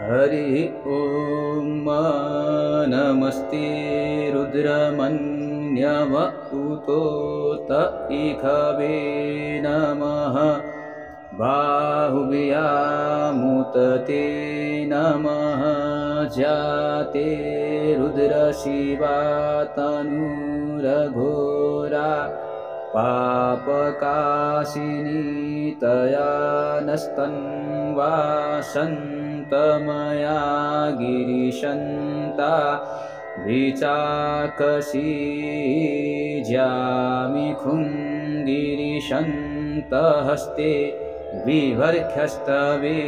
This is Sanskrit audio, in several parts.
हरि ॐ नमस्ते रुद्रमन्यव उतोत इखवे नमः बाहुव्यामुतते नमः जाते रुद्रशिवा तनुरघोरा पापकाशिनी तया नस्तन्वा सन्तमया गिरिशन्ता विचाकशी ज्यामिखुं गिरिशन्तहस्ते विभर्ख्यस्तवे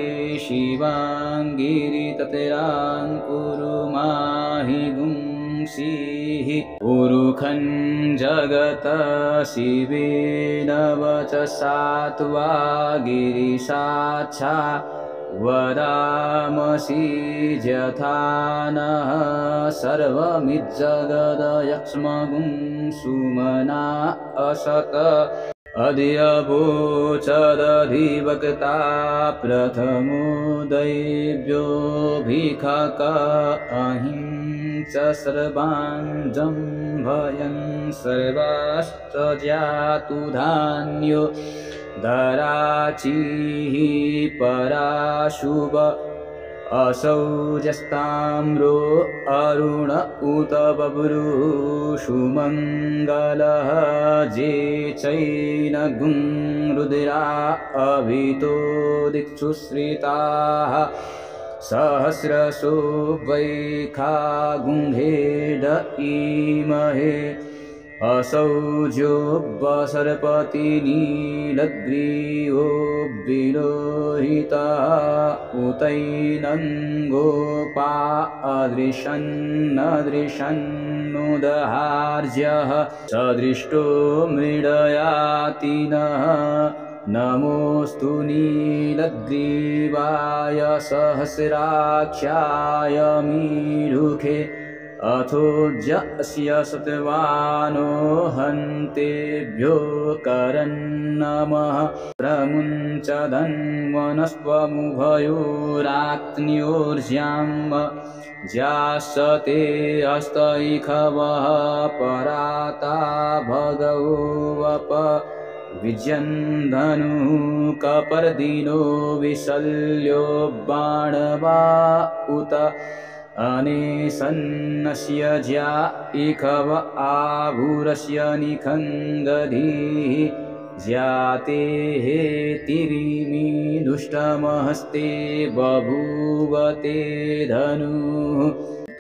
शिवाङ्गिरिततिराङ्कुरु माहि गुंसीः उरुखं जगत शिवेन वचसा त्वा गिरिशाच्छा वदामसि यथा नः सर्वमिज्जगदयक्ष्मगुं सुमना असत अद्यवोचदधिवक्ता प्रथमो दैव्यो भिखक अहिंस सर्वाञ्जं भयं सर्वाश्च जातु धान्यो दराचिः पराशुभ असौजस्ताम्रो अरुण उत बभ्रुषुमङ्गलः जे चैनगुं रुद्रा अभितो दिक्षु श्रिताः सहस्रशो वैखागुंहेड इमहे असौज्यो वसर्पति नीलग्रीवो विलोहितः उतैनं गोपा अदृशन्नदृशन्नुदहार्यः सदृष्टो मृडयातिनः नमोऽस्तु नीलग्रीवाय सहस्राक्षाय मीरुखे अथोऽस्य सत्वानो हन्तेभ्यो करन्नमः प्रमुञ्चदन्वनस्त्वमुभयोराग्न्योर्ज्यां ज्यासते हस्तैखवः पराता भगवोऽप विजयन्धनुः कपर्दिनो विशल्यो बाणवा उत अनेसन्नस्य ज्या इखव आभूरस्य निखङ्गधीः ज्याते हेतिरिमि दुष्टमहस्ते बभूवते धनुः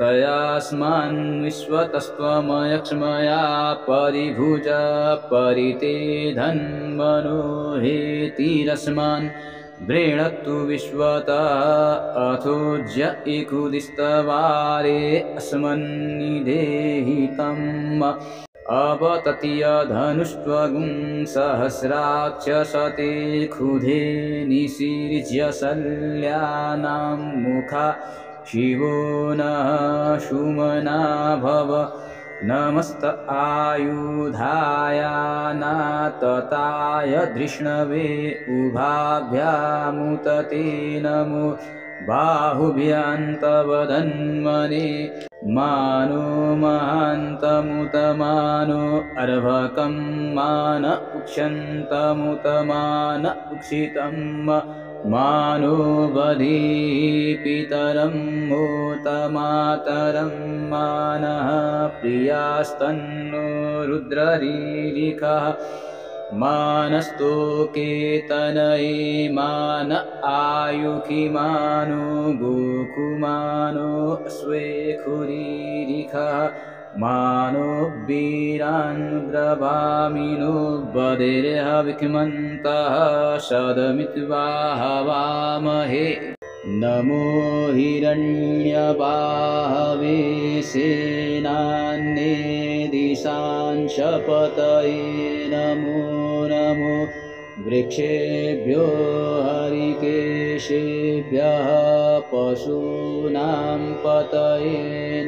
तयास्मान् विश्वतस्त्वमयक्ष्मया परिभुज परिते धन्वनो हेतिरस्मान् वृणत्तु विश्वतः अथोज्य इकुदिस्तवारे अस्मन्निधेहि तम् अवततीय धनुष्ट्वगुं सहस्राक्षसते क्षुधे निसीर्ज्य शल्यानां मुखा शिवो नः सुमना भव नमस्त आयुधायानातताय धृष्णवे उभाभ्यामुतते नमो बाहुभ्यान्तव धन्वने मानो महान्तमुतमानो अर्भकं मान उक्ष्यन्तमुतमान उक्षितं मानो बधी पितरं मोतमातरं मानः प्रियास्तन्नो रुद्ररीरिखः मानस्तोकेतनये मान आयुखि मानो गोकुमानो स्वेखुरीरिखः मानो वीरान्ग्रभामिनो बधिर्हविक्मन्तः शदमित्वा हवामहे नमो हिरण्यबाहवे सेनान्ये दिशांशपतये नमो नमो वृक्षेभ्यो हरिकेशेभ्यः पशूनां पतये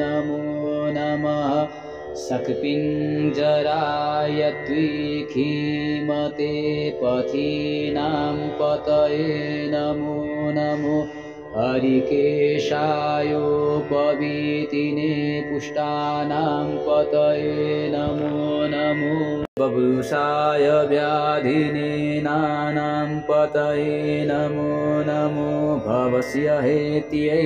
नमो नमः सक्पिञ्जराय त्विखीमते पथीनां पतये नमो नमो हरिकेशायोपवीतिने पुष्टानां पतये नमो नमो बभूषाय व्याधिने नानां पतये नमो नमो भवस्य हेत्यै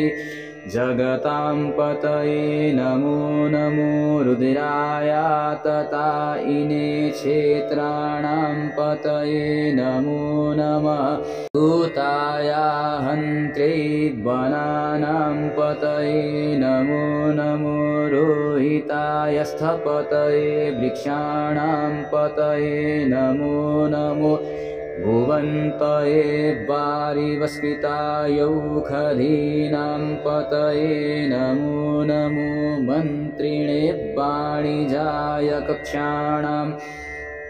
जगतां पतये नमो नमो रुद्राय तताइने क्षेत्राणां पतये नमो नमः भूताय हन्त्रे वनानां पतये नमो नमो रोहिताय स्थपतये वृक्षाणां पतये नमो नमो भुवन्तये वारिवस्कृतायौखधीनां पतये नमो नमो मन्त्रिणे वाणिजाय कक्षाणां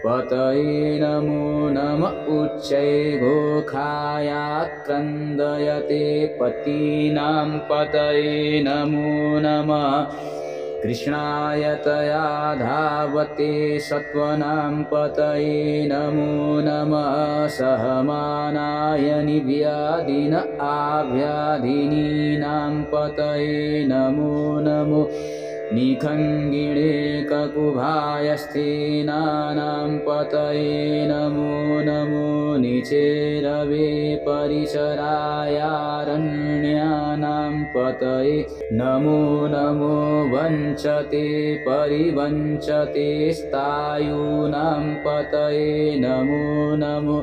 पतये नमो नम उच्चैर्घोषायाक्रन्दयते पतीनां पतये नमो नमः कृष्णाय तया धावते सत्त्वानां पतये नमो नमः सहमानाय निव्याधिन आव्याधिनीनां पतये नमो नमो निखङ्गिणे ककुभाय स्थिनानां पतये नमो नमो निचेरवे परिसरायारण्यानां पतये नमो नमो वञ्चते परिवञ्चते स्थायूनां पतये नमो नमो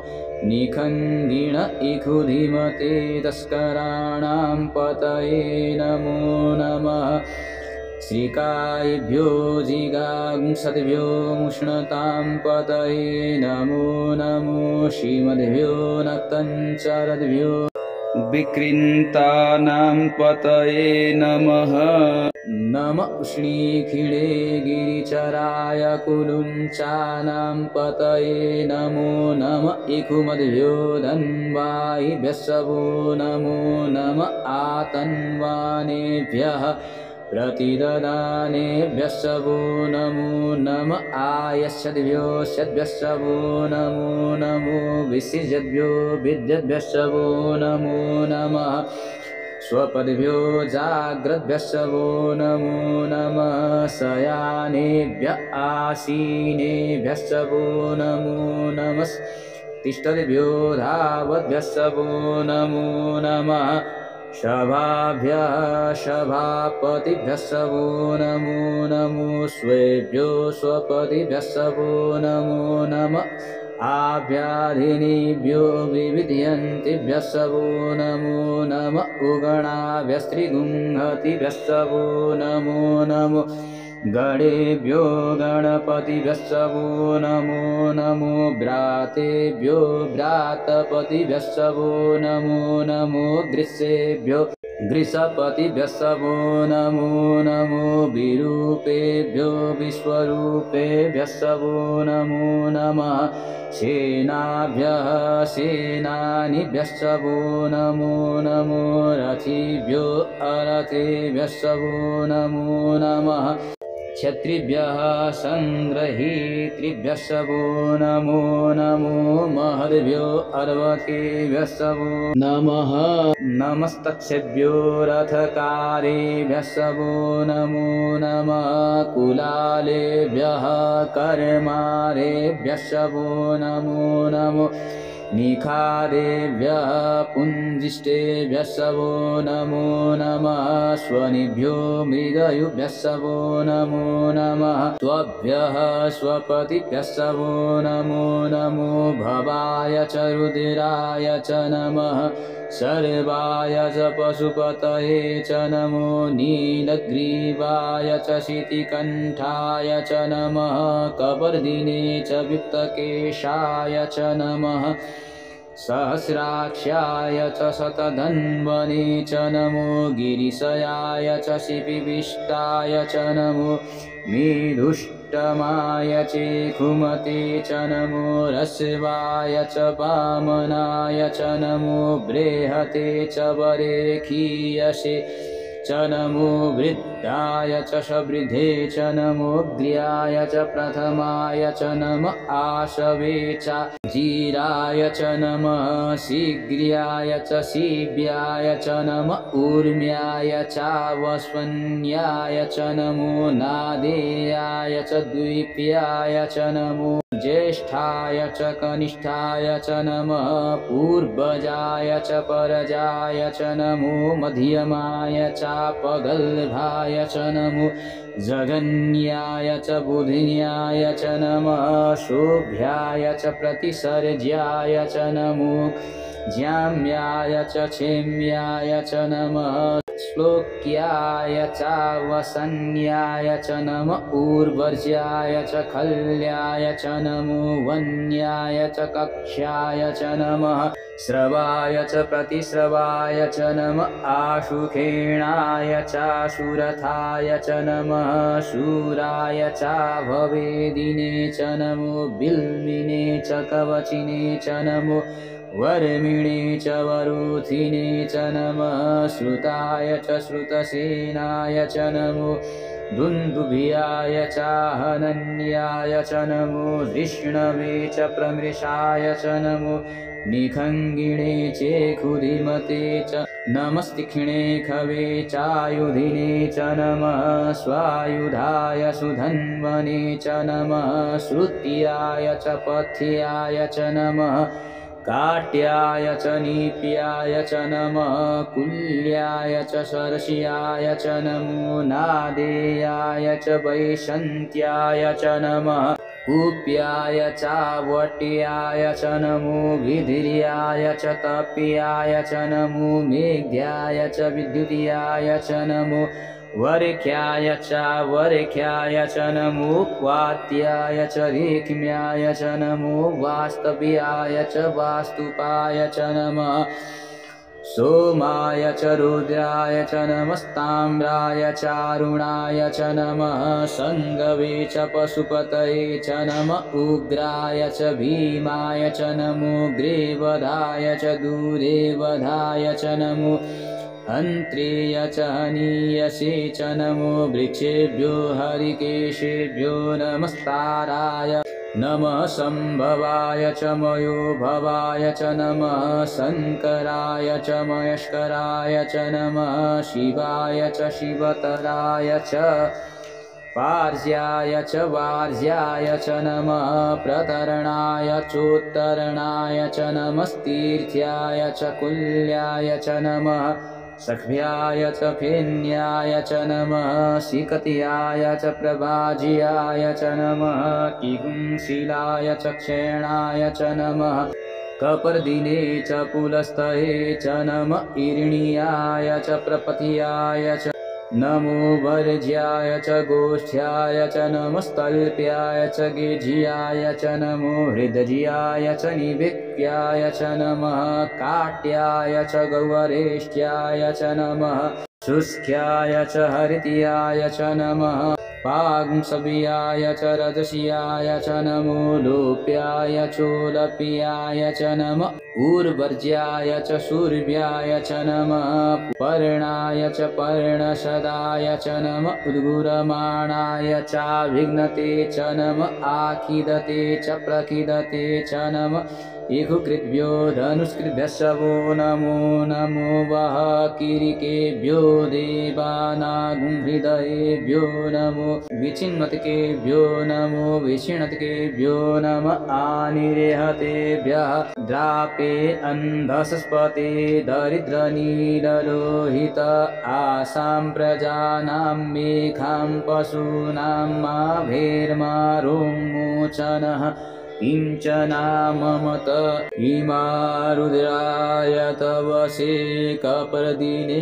निखङ्गिण इखुधिमते तस्कराणां पतये नमो नमः श्रीकायभ्यो जिगांसद्भ्यो मुष्णतां पतये नमो नमो श्रीमद्भ्यो नक्तञ्चरद्भ्यो विकृन्तानां पतये नमः नम उष्णीखिले गिरिचराय कुलुञ्चानां पतये नमो नम इखुमद्भ्यो धन्वायिभ्यस्सवो नमो नम आतन्वानेभ्यः प्रतिददानेभ्यस्सवो नमो नम आयस्यद्भ्यो सद्भ्यस्सवो नमो नमो विसिजद्भ्यो विद्यद्भ्यस्सवो नमो नमः स्वपद्भ्यो जाग्रद्भ्यस्सवो नमो नमः शयानेभ्य आसीनेभ्यस्सवो नमो नमः तिष्ठद्भ्यो धावद्भ्यस्सवो नमो नमः शभाभ्यः शभापतिभ्यस्सवो नमो नमो स्वेभ्यो स्वपतिभ्यस्सवो नमो नमः आभ्याधिनीभ्यो विविध्यन्तिभ्यस्सवो नमो नमः उगणाभ्यस्त्रिगुंहतिभ्यस्सवो नमो नमो गणेभ्यो गणपतिभ्यस्सवो नमो नमो भ्रातेभ्यो भ्रातपतिभ्यस्सवो नमो नमो ग्रीष्मेभ्यो ग्रीष्मपतिभ्यस्सवो नमो नमो विरूपेभ्यो विश्वरूपेभ्यस्सवो नमो नमः सेनाभ्यः सेनानिभ्यस्सवो नमो नमो रथिभ्यो अरथेभ्यस्सवो नमो नमः क्षत्रिभ्यः संग्रहीतृभ्यस्सवो नमो नमो महद्भ्यो अर्वकेभ्यस्सवो नमः नमस्तक्षेभ्यो रथकारेभ्यस्सवो नमो नमः कुलालेभ्यः कर्मारेभ्यस्सवो नमो नमो निखादेभ्यः पुञ्जिष्टेभ्यस्सवो नमो नमः स्वनिभ्यो मृगयुभ्यस्सवो नमो नमः त्वभ्यः स्वपतिभ्यस्सवो नमो नमो भवाय च रुद्राय च नमः सर्वाय च पशुपतये च नमो नीलग्रीवाय च शितिकण्ठाय च नमः कपर्दिने च विप्तकेशाय च नमः सहस्राक्षाय च शतधन्वने च नमो गिरिशयाय च शिपिविष्टाय च नमो मेधुष्टमाय चेखुमते च नमो रस्वाय च वामनाय च नमो बृहते च वरेखीयसे च च नमो वृद्धाय च शवृद्धे च नमो ग्र्याय च प्रथमाय च नम आशवे च जीराय च नमः शीघ्र्याय च शिव्याय च नम ऊर्म्याय च वस्वन्याय च नमो नादेयाय च द्विप्याय च नमो ज्येष्ठाय च कनिष्ठाय च नमः पूर्वजाय च परजाय च नमो मध्यमाय च पगल्भाय च नमो जगन्याय च बुधिन्याय च नमः शोभ्याय च प्रतिसर्ज्याय च नमो ज्याम्याय च क्षेम्याय च नमः श्लोक्याय च वसन्याय च नम ऊर्वर्ज्याय च खल्याय च नमो वन्याय च कक्ष्याय च नमः श्रवाय च प्रतिश्रवाय च नम आशुखेणाय च शूरथाय च नमः शूराय च भवेदिने च नमो बिल्विने च कवचिने च नमो वर्मिणे च वरुथिने च नमः श्रुताय च श्रुतसेनाय च नमो दुन्दुभियाय च हनन्याय च नमो विष्णवे च प्रमृषाय च नमो निखङ्गिणे चेखुधिमते च नमस्तिक्षिणे खवे चायुधिने च नमः स्वायुधाय सुधन्वने च नमः श्रुत्याय च पथ्याय च नमः काट्याय च नीप्याय च नमः कुल्याय च शर्ष्याय च नमो नादेयाय च वैशन्त्याय च नमः कूप्याय च वट्याय च नमो विधिर्याय च तप्याय च नमो मेघ्याय च विद्युत्याय च नमो वर्ख्याय च नमो वात्याय च रेख्म्याय च नमो वास्तव्याय च वास्तुपाय च नमः सोमाय च रुद्राय च नमस्ताम्राय च अरुणाय च नमः संगवे च पशुपतये च नम उग्राय च भीमाय च नमो ग्रीवधाय च दूरेवधाय च नमो अन्त्रेय च हनीयसे च नमो वृक्षेभ्यो हरिकेशेभ्यो नमस्ताराय नमः संभवाय च मयोभवाय च नमः शङ्कराय च महेश्वराय च नमः शिवाय च शिवतराय च पार्ज्याय च वार्ज्याय च नमः प्रतरणाय चोत्तरणाय च नमस्तीर्थ्याय च कुल्याय च नमः सख्याय च फेन्याय च नमः शिकत्याय च प्रभाज्याय च नमः किगुंशिलाय च क्षेणाय च नमः कपर्दिने च पुलस्तये च नम ईर्ण्याय च प्रपथ्याय च नमो वर्ज्याय च गोष्ठ्याय च नमस्तल्प्याय च गेज्याय च नमो हृदज्याय च निविक्याय च नमः काट्याय च गौवरेष्ट्याय च नमः शुष्क्याय च हरित्याय च नमः पांसव्याय च रजस्याय च नमो लोप्याय चोलप्याय च नमः ऊर्वर्ज्याय च शूर्व्याय च नमः पर्णाय च पर्णशदाय च नमः उद्गुरमाणाय च विघ्नते च नमः आखिदते च प्रखिदते च नमः इहुकृद्भ्यो धनुष्कृभ्यश्वो नमो नमो वः किरीकेभ्यो देवानागुंहृदयेभ्यो नमो विचिन्वतकेभ्यो नमो विषिणतकेभ्यो नमः आनिरेहतेभ्यः द्रापे अन्धसस्पते दरिद्रनीललोहित आसां प्रजानां मेघां पशूनां माभेर्मारोन्मोचनः किञ्चनाममत इमा रुद्राय तव से कपर्दिने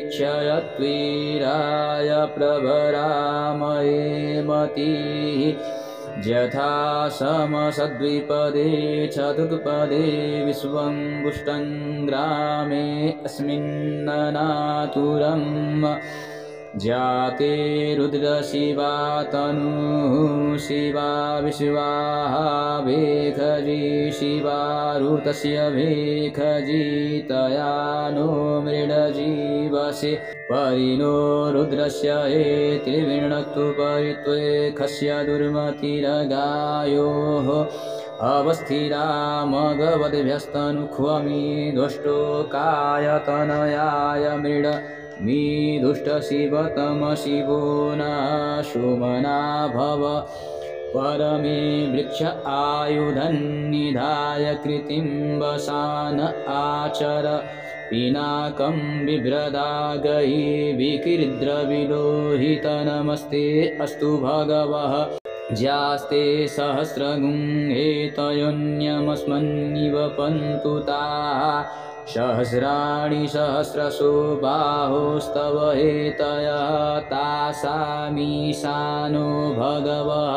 क्षयत्वीराय प्रभरामये मतिः यथा समसद्विपदे चतुष्पदे विश्वं ग्रामे अस्मिन्ननातुरम् जाते रुद्रशिवा तनुः शिवा विश्वाः भेखजी शिवा ऋतस्य भेखजी तया नो मृडजीवसे परिनो रुद्रस्य त्रिविणक्तु परित्वे खस्य दुर्मतिरगायोः अवस्थिरा मगवद्भ्यस्तनुख्वमी दुष्टो कायतनयाय मृड मी दुष्टशिवतमशिवो न सुमना भव परमे वृक्ष आयुधन्निधाय कृतिं वसान आचर पिनाकं बिभ्रदागहि विकीर्द्रविलोहितनमस्ते अस्तु भगवः ज्यास्ते सहस्रगुं हेतयोन्यमस्मन्निव पन्तु ताः सहस्राणि सहस्रशो बाहोस्तव हेतयः तासामीशानो भगवः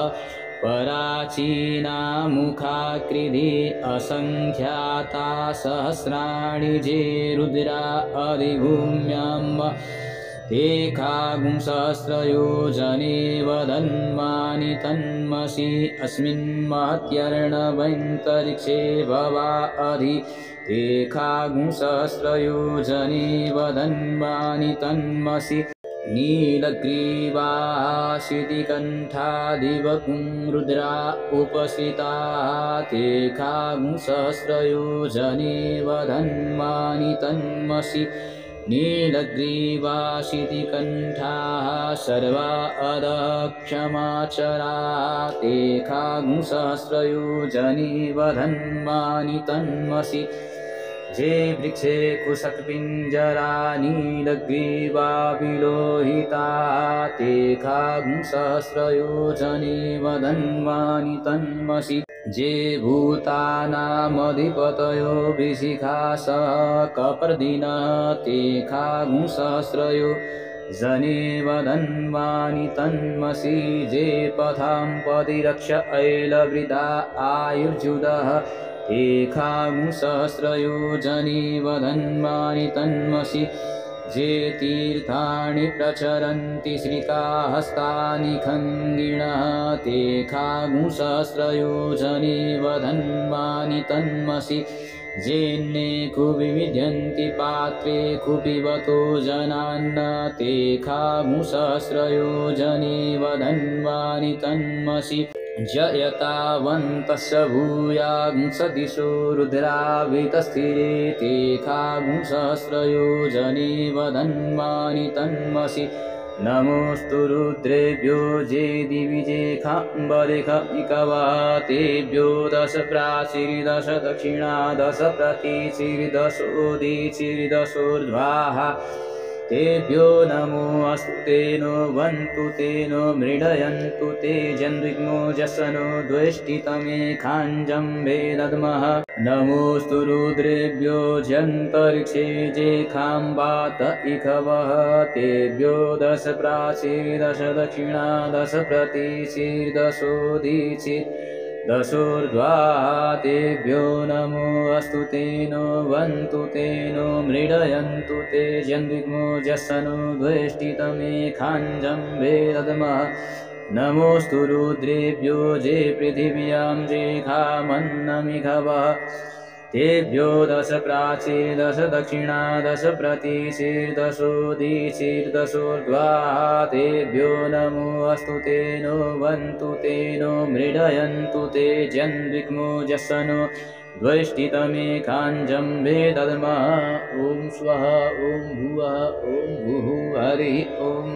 पराचीना मुखाकृधि असंख्याता सहस्राणि जे रुद्रा अधिभूम्यां तेखागुं सहस्रयोजने वदन्मानि तन्मसि अस्मिन् महत्यर्णवन्तरिक्षे भवा अधि तेखागुं सहस्रयोजने वदन्मानि तन्मसि नीलग्रीवाशितिकण्ठादिवकुं रुद्रा उपसिता तेखागुं सहस्रयोजने वदन्मानि तन्मसि नीलग्रीवाशितिकण्ठाः सर्वा अदक्षमाचरा तेखागुं सहस्रयोजने वदन्मानि तन्मसि जे वृक्षे कुशकपिञ्जरा नीलग्रीवा विलोहिता तेखागुं सहस्रयोजने वदन्मानि तन्मसि जे भूतानामधिपतयो विशिखास कपर्दिनः तेखागुं सहस्रयोजने वदन्मानि तन्मसि जे पथां पतिरक्ष ऐलवृता आयुर्जुदः तेखागुं सहस्रयोजने वदन्मानि तन्मसि जे तीर्थानि प्रचरन्ति श्रिकाहस्तानि खङ्गिणः तेखागुं सहस्रयोजने वदन्मानि तन्मसि जेन्ने कुविविध्यन्ति पात्रे कुपिबतो जनान्न तेखागुं सहस्रयोजने वदन्मानि तन्मसि जयतावन्तस्य भूयागुंसदिशो रुद्रावितस्थिरे तेखागुं सहस्रयोजने वदन्मानि तन्मसि नमोऽस्तु रुद्रेभ्यो जे दिवि जेखाम्बरेखमिकवा तेभ्यो दश प्राचीर्दश दक्षिणा दश प्रतीचीर्दशोदीचीर्दशोर्ध्वाः तेभ्यो नमो अस्तु तेनो वन्तु तेनो मृडयन्तु ते जन्विग्नो जसनो द्वेष्टितमेखाञ्जम्बे दद्मः नमोऽस्तु रुद्रेभ्यो जन्तरिक्षे जेखाम्बात इखवः तेभ्यो दश प्राचीर्दश दक्षिणा दश प्रतीचीर्दशोदीचीर्दशोर्ध्वाः तेभ्यो नमो अस्तु तेनो वन्तु तेनो मृडयन्तु ते जन्विग्नो जसनो द्वेष्टितमेखाञ्जम्बे दद्मः नमोऽस्तु रुद्रेभ्यो जे पृथिव्यां जेखामन्नमिघवः तेभ्यो दश प्राचीर्दश दक्षिणा दश प्रतीचीर्दशोदीचीर्दशोर्ध्वाः तेभ्यो नमो अस्तु तेनो वन्तु तेनो मृडयन्तु ते जन्विग्नो जसनो द्वेष्टितमेखाञ्जम्बे दद्मः ॐ स्वः ॐ भुवः ॐ भुः हरिः ॐ